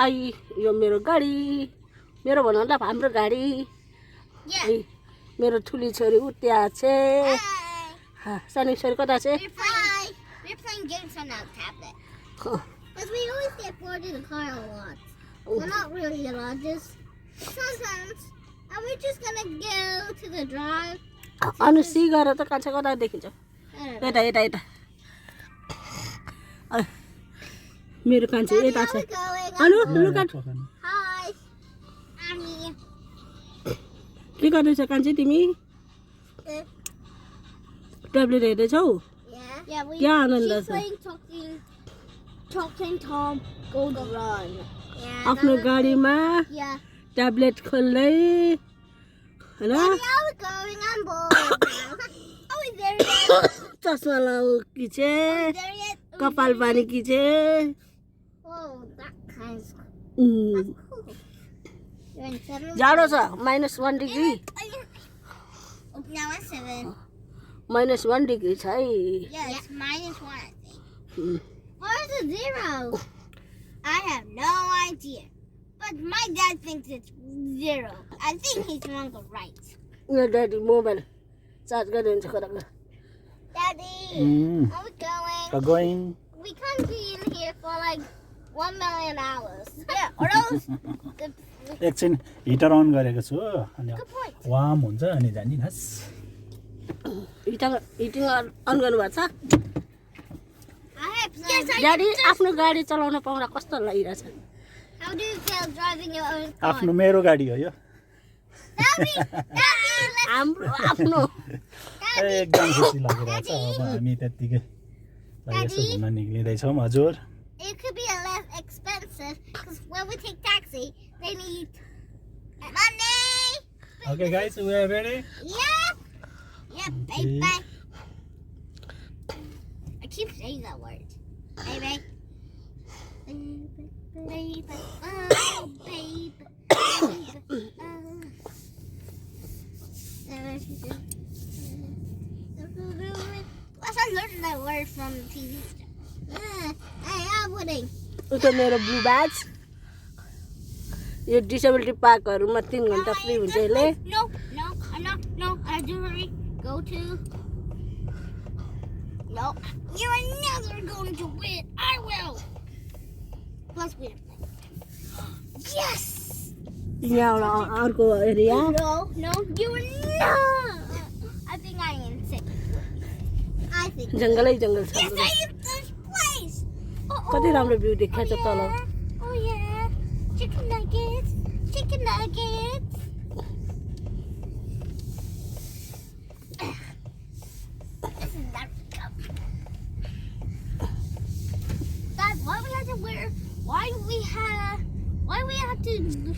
यो मेरो गाडी मेरो भन्दा हाम्रो गाडी मेरो ठुली छोरी उ त्यहाँ छ सानो छोरी कता छ We're playing games on our tablet. Because we always get bored in the car a lot. Well, not really a lot, just sometimes. And we're just gonna go to the drive. अनु सी गरेर त कान्छा कता देखिन्छ यता यता यता मेरो कान्छा यता छ अनु look at Hi. I'm here. के गर्दैछ कान्छा तिमी ट्याब्लेट हेर्दैछौ Yeah, क्या आनन्द she's छ playing Talking Tom Gold Run. Yeah. आफ्नो गाडीमा Yeah. ट्याब्लेट खोल्दै हैन Now we're going on board. Are we there yet? चस्मा लाउ कि छे There yet? कपाल पानी कि छे Oh, that kind of cool. You're in 7. जाडो छ -1 degree Oh, now it's 7. -1 degree छ है Yeah, it's -1, I think. Where's the 0? I have no idea. But my dad thinks it's 0. I think he's wrong or right. यो daddy mobile charge गरिदिन्छ खरा Daddy, are we going? We're going. We can't be in here for like 1 million hours. Yeah, or else. एकछिन heater on गरेको छु अनि Good point. Warm हुन्छ अनि जानिनस् heating on गर्नुभएको छ I have plans. ड्याडी आफ्नो गाडी चलाउन पाउँदा कस्तो लागिरहेछ How do you feel driving your own car? आफ्नो मेरो गाडी हो यो Daddy, हाम्रो आफ्नो एकदम खुसी लागिरहेछ अब हामी त्यतिकै यसो घुम्न निक्लिँदैछौँ हजुर it could be a less expensive because when we take taxi, they need money. Okay guys, we are ready. Yep. Yep, baby. I keep saying that word. Baby. Baby. Oh, baby. Plus, I learned that word from TV stuff. Hey, I'm winning. उता मेरो blue ब्याज यो disability पार्कहरुमा 3 घण्टा free हुन्छ यसले No. I do hurry. Go to. No. You're never going to win. I will. Plus, we have. Yes. यहाँ अर्को area No. You are not. I think I am sick. I think. जंगलै जंगल छ Yes, I am this place. कति राम्रो view देखाछ तल Oh yeah. Chicken nuggets. This is not cup. Dad, why do we have to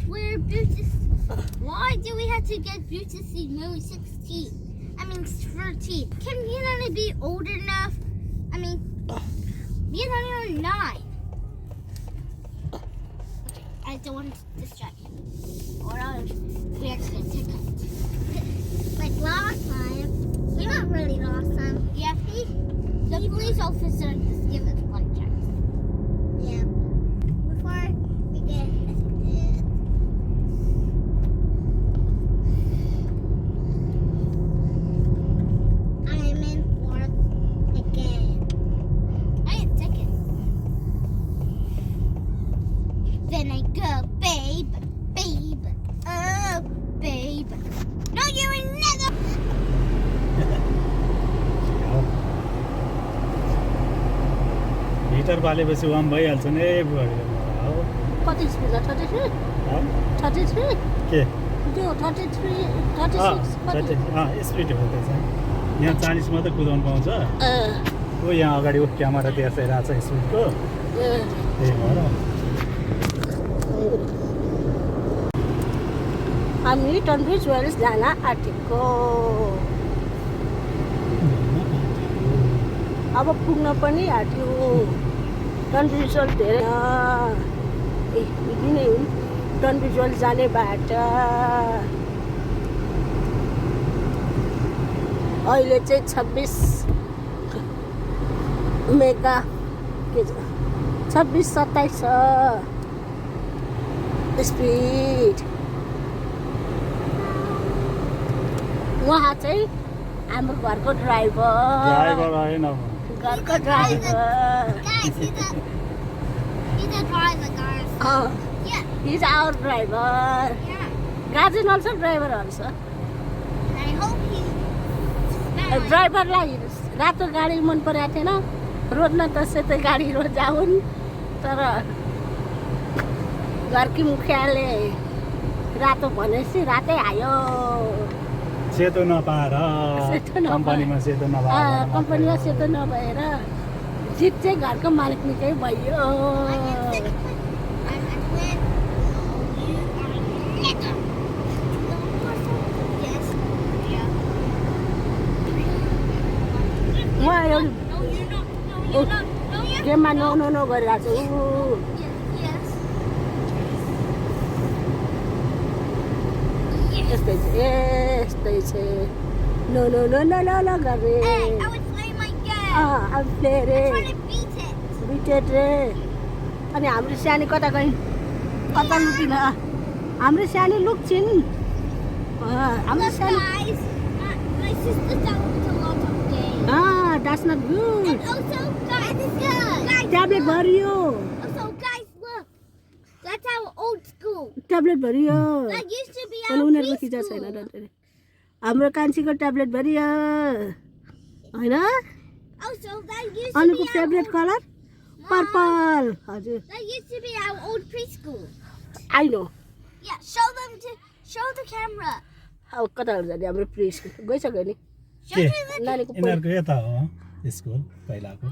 wear boots? Why do we have to get boots to see movie 16? I mean 13. Can we not be old enough? I mean, me and honey are 9. I don't want to distract him. Or else we are going to cut. Like last time. Well, not really last time. Yeah, the police officer just give us one chance. Yeah. Before we get arrested. I'm in 4th again. I am 2nd. Then I go, babe. Oh, babe. No, you're another. Heater बालेपछि warm भइहाल्छ नि हो कति speed 33 33 के त्यो 33 36 speed हुँदैछ यहाँ 40 मात्रै कुदाउनु पाउँछ ओ यहाँ अगाडि क्यामेरा देखाइरहेको छ स्पिडको त्यही भएर हामी टनब्रिज वेल्स जान आँटेको अब पुग्न पनि आँट्यो टनब्रिज वेल्स धेरै यति नै हुन् टनब्रिज वेल्स जाने बाटो अहिले चाहिँ 26 मेगा के 26 27 छ स्पिड उहाँ चाहिँ हाम्रो घरको ड्राइभर ड्राइभर होइन घरको driver Guys, he's a driver, guys. Yeah, his our driver yeah. Guardian also driver also And I hope he's ड्राइभरलाई रातो गाडी मन परेको थिएन रोज्न त सेतै गाडी रोजाउन् तर घरकी मुखियाले रातो भनेपछि रातै आयो सेतो नपाएर सेतो नपाएर। कम्पनीमा सेतो नपाएर कम्पनीमा सेतो नभएर जित चाहिँ घरको मालिकनिकै भयो उहाँ एउटा गेममा नो नो नो गरिरहेको छु यस्तै छ यस्तै छ no no no no no no गरे आफूले रे बिटेड रे अनि हाम्रो सानी कता गइन् कता लुकिन हाम्रो सानी लुक्छिन् हाम्रो सानी द्याट्स नट गुड ट्याब्लेट भरियो That's our old school. Tablet भरियो That used to be अनि our उनीहरूको खिचा छैन preschool. डक्टरले हाम्रो कान्छीको ट्याब्लेट भरियो होइन Oh, so that used to अनुको be our favourite old, colour purple हजुर that used to be our old preschool. I know Yeah, show the camera. अब कता जाने हाम्रो प्री स्कुल गइसक्यो नि Show के? to the नानीको यिनीहरूको यता हो स्कुल पहिलाको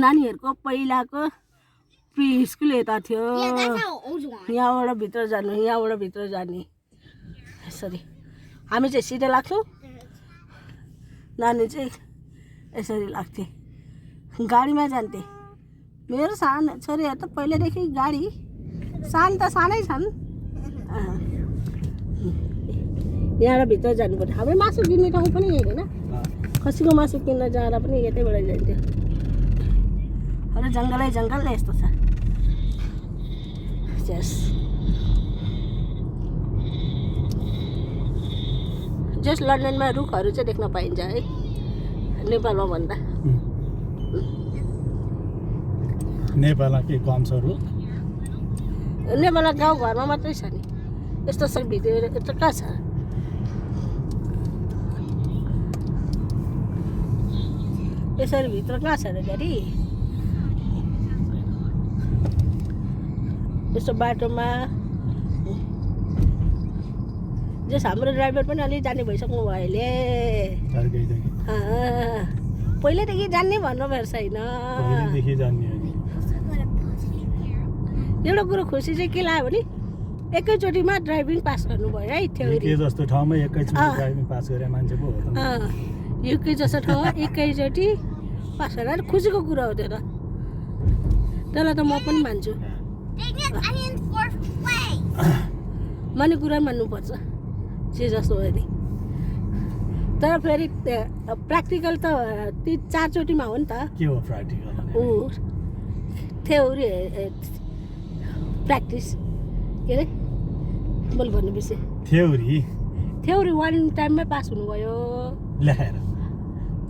नानीहरूको पहिलाको प्री स्कुल यता थियो Yeah, that's our old one. यहाँबाट भित्र जानु यहाँबाट भित्र जाने यसरी हामी चाहिँ सिधै लाग्छौँ नानी चाहिँ यसरी लाग्थे गाडीमा जान्थे मेरो सानो छोरीहरू त पहिल्यैदेखि गाडी सानो त सानै छन् यहाँबाट भित्र जानुपर्छ हाम्रो मासु किन्ने ठाउँ पनि यही होइन खसीको मासु किन्न जाँदा पनि यतैबाट जान्थ्यो अरू जङ्गलै जङ्गल यस्तो छ जस जस लन्डनमा रुखहरू चाहिँ देख्न पाइन्छ है नेपालमा भन्दा नेपालमा के कम छ रुख नेपालमा गाउँघरमा मात्रै छ नि यस्तो छ भित्र यस्तो कहाँ छ यसरी भित्र कहाँ छ र गाडी यस्तो बाटोमा जस हाम्रो ड्राइभर पनि अलि जाने भइसक्नु भयो अहिले अर्कैदेखि पहिल्यैदेखि जान्ने भन्नुभएको छैन पहिलेदेखि जान्ने हो नि एउटा कुरो खुसी चाहिँ के लाग्यो भने एकैचोटिमा ड्राइभिङ पास गर्नुभयो है थ्योरी के जस्तो ठाउँमा एकैचोटि ड्राइभिङ पास गरे मान्छे पो हो त युके जस्तो ठाउँ एकैचोटि पास गरेर खुसीको कुरा हो त्यो त त्यसलाई त म पनि मान्छु Dang it, I in fourth place. मान्ने कुरा मान्नुपर्छ जे जस्तो हो नि तर फेरि प्र्याक्टिकल त ती 4 चोटिमा हो नि त के हो प्र्याक्टिकल ऊ थ्योरी प्र्याक्टिस के अरे बोल भन्नु बिर्सेँ थ्योरी वान टाइममै पास हुनुभयो ल्याएर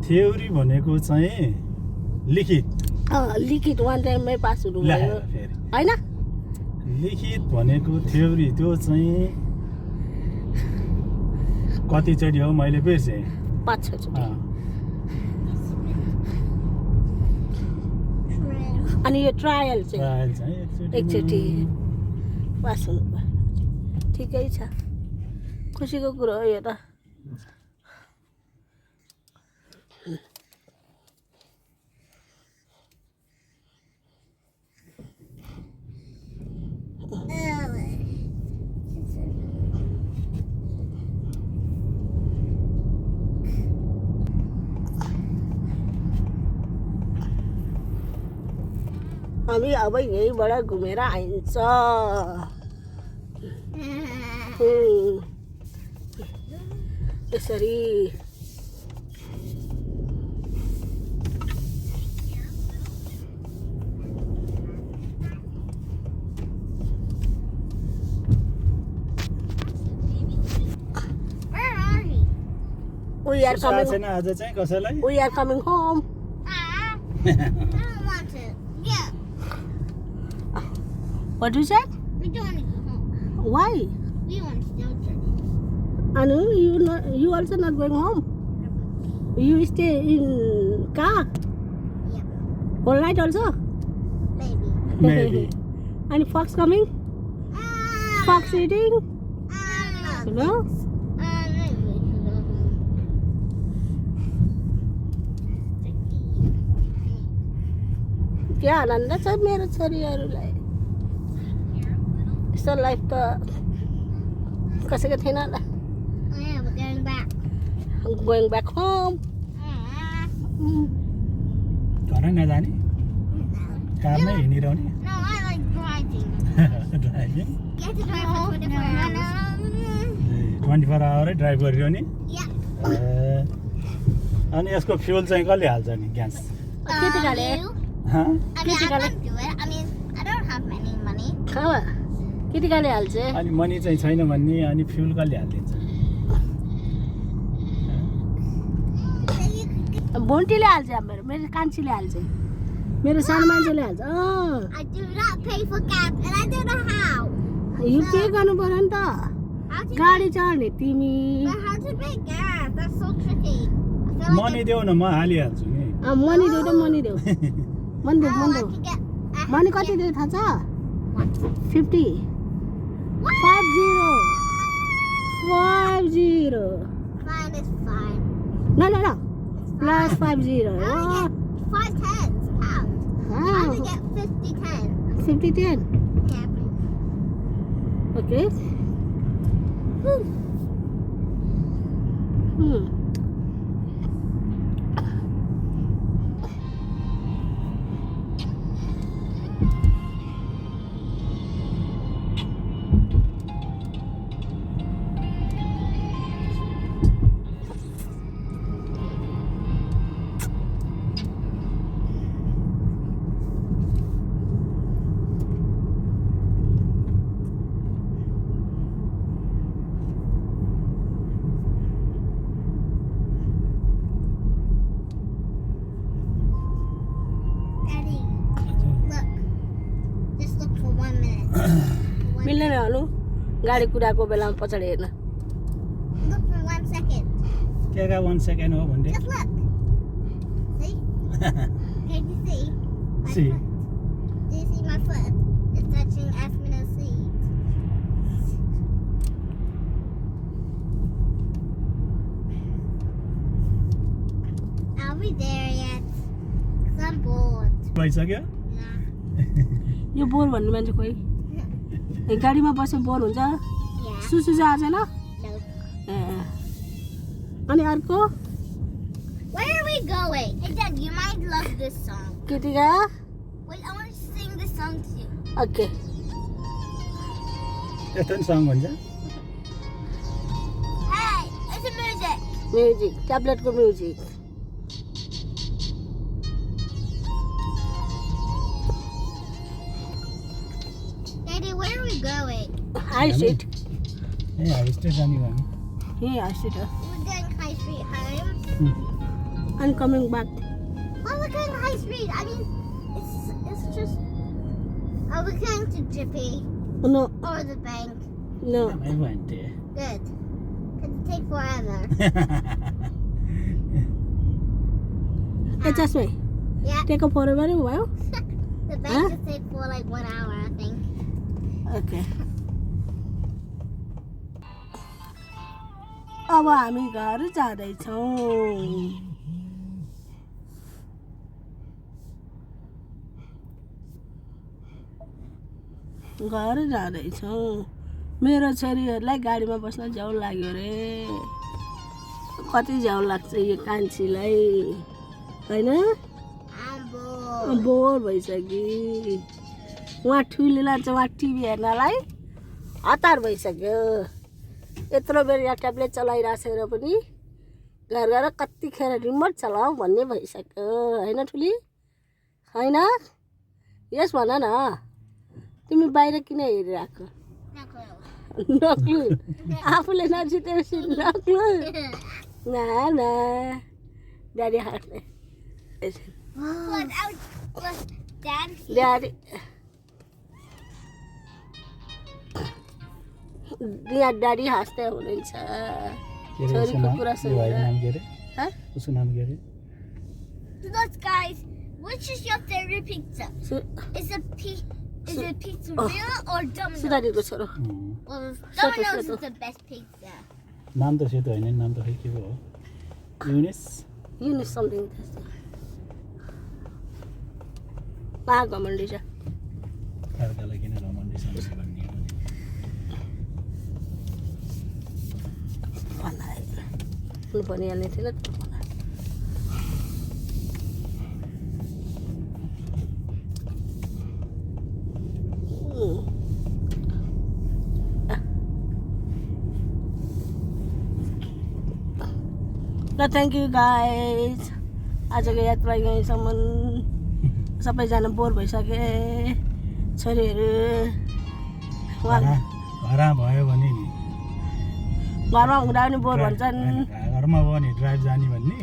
थ्योरी भनेको चाहिँ लिखित लिखित वान टाइममै पास हुनुभयो ल्याएर फेरि होइन लिखित भनेको थ्योरी त्यो चाहिँ कतिचोटि हो मैले बिर्सेँ 5-6 चोटि अनि यो ट्रायल चाहिँ ट्रायल चाहिँ एकचोटि पास हुनुभयो ठिकै छ खुसीको कुरो हो यो त हामी अब यहीँबाट घुमेर आइन्छ यसरी We are सुसाएको coming. छैन आज चाहिँ कसैलाई We are coming home. I don't want to. Yeah, What do you say? we don't want to go home. Why? We want to go journey. Anu, you also not going home. You stay in car. Yeah, Whole night also. maybe. Maybe. And Fox coming? Fox eating? No. No? Maybe we should go home. क्या आनन्द छ मेरो छोरीहरूलाई यस्तो life त कसैको थिएन होला Yeah, we're going back. Going back home घर नजाने कारमै हिँडिरहने No, I like driving. Driving You have to drive for 24 hours. 24 आवरै drive गरिरहने Yeah. अनि यसको फ्युल चाहिँ कसले हाल्छ नि ग्यास केटीहरूले You? हँ? I mean, I Physically. can do it. I mean, I don't have any money. खावा केटीकाले हाल्छ अनि मनी चाहिँ छैन भन्ने अनि फ्युल कसले हालिदिन्छ बोन्टीले हाल्छ मेरो मेरो कान्छीले हाल्छ मेरो सानो मान्छेले हाल्छ I do not pay for gas, and I don't know how. यो के गर्नु पर्यो नि त How to गाडी चढ्ने तिमी but how to make gas? That's so tricky. I feel like money देऊ न म हालिहाल्छु नि मनी देऊ त मनी देऊ मनी देऊ I मनी like देऊ to get. मनी कति देऊ थाहा छ What? 50 50 Fine, it's fine. No, no, no. Plus 50. I only get 5 tens pounds. I only get 50 tens. 50 10. Yeah. Okay. Hmm. Daddy, look. Just look for 1 minute. मिल्दैन हाल्नु गाडी कुदाको बेलामा पछाडि हेर्न Look for 1 second. के 1 सेकेन्ड हो भन्दै Just look. See? Can you see? My See. foot? Do you see my foot? It's touching Asmina's seat. Are we there yet? 'Cause I'm bored. भइसक्यो Yeah. यो बोर भन्ने मान्छे खोइ ए गाडीमा बसेर बोर हुन्छ Yeah. सुसु चाहिँ आएन No. ए अनि अर्को Where are we going? Hey, Dad, you might love this song. केटीका Wait, I want to sing this song to you. Okay यस्तो नि सङ हुन्छ Hey, it's a music. Music ट्याब्लेटको music Daddy, where are we going? High street ए high state जाने भने ए high street हो We're going High Street home. अनि coming back Oh, we're going High Street. I mean, it's just. Oh, we're going to Jiffy no or the bank. No I went there. Good. Could take forever. ए चस्मै Yeah. Take up for भयो The bank Huh? just take for like 1 hour, I think. Okay अब हामी घर जाँदैछौँ घर जाँदैछौँ मेरो छोरीहरूलाई गाडीमा बस्न झ्याउ लाग्यो रे कति झ्याउ लाग्छ यो कान्छीलाई होइन I'm bored. बोर भइसक्यो उहाँ ठुली लान्छ उहाँ टिभी हेर्नलाई हतार भइसक्यो यत्रो बेर यहाँ ट्याब्लेट चलाइरहेको छ पनि घर गएर कतिखेर रिमोट चलाऊ भन्ने भइसक्यो होइन ठुली होइन यस भन न तिमी बाहिर किन हेरिरहेको No clue. नक्लु आफूले नजितेपछि नक्लु ना ड्याडी हाँस्ने यसरी Plus Dad. ड्याडी यहाँ ड्याडी हाँस्दै हुनुहुन्छ के अरे उसको छोरीको नाम कुरा यो भाइको सुनेर नाम के अरे हाँ? उसको नाम के अरे Look, guys, which is your favorite pizza? सु- Is it pizzeria or Domino's? सुधारीको छोरो Well, Soto, Domino's Soto. is the best pizza. नाम त सेतो होइन नि, नाम त खै के पो हो युनिस युनिस समथिङ त्यस्तो महाघमण्डी छ अर्कालाई किन रमाउनु सक्छ भन्ने हो नि। भन्नु भनिहाल्ने थिएन त मलाई। ल थ्याङ्क यू गाइज आजको यात्रा यहीँसम्म सबैजना बोर भइसके छोरीहरू उहाँ घर भयो भने नि घरमा हुँदा पनि बोर भन्छन् घरमा भयो भने ड्राइभ जाने भन्ने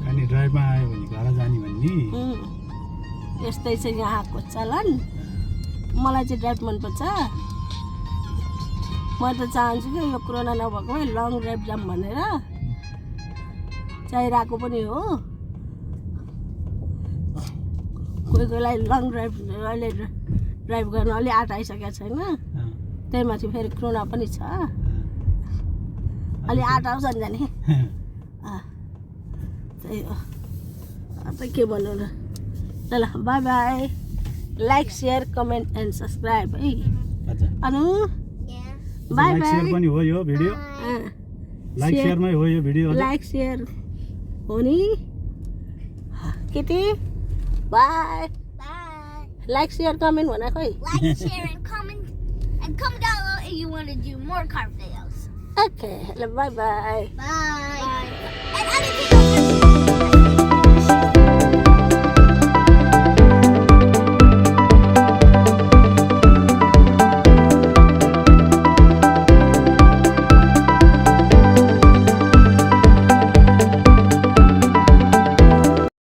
अनि ड्राइभमा आयो भने घर जाने भन्ने यस्तै छ यहाँको चलन मलाई चाहिँ ड्राइभ मनपर्छ म त चाहन्छु कि यो कोरोना नभएकोमै लङ ड्राइभ जाऊँ भनेर चाहिरहेको पनि हो कोही कोहीलाई लङ ड्राइभ अहिले ड्राइभ गर्न अलि आँट आइसकेको छैन त्यही माथि फेरि कोरोना पनि छ अलि आँट आउँछ नि जाने त्यही हो अब के भन्नु र ल ल bye by like share comment and subscribe है अनु Yeah. By like share by पनि हो यो भिडियो लाइक सेयरमै हो यो भिडियो लाइक सेयर हो नि केटी by Bye. Like share comment भन खोइ Like, share, and comment. And comment down below if you want to do more car videos. Okay ल bye bye Bye. And anything.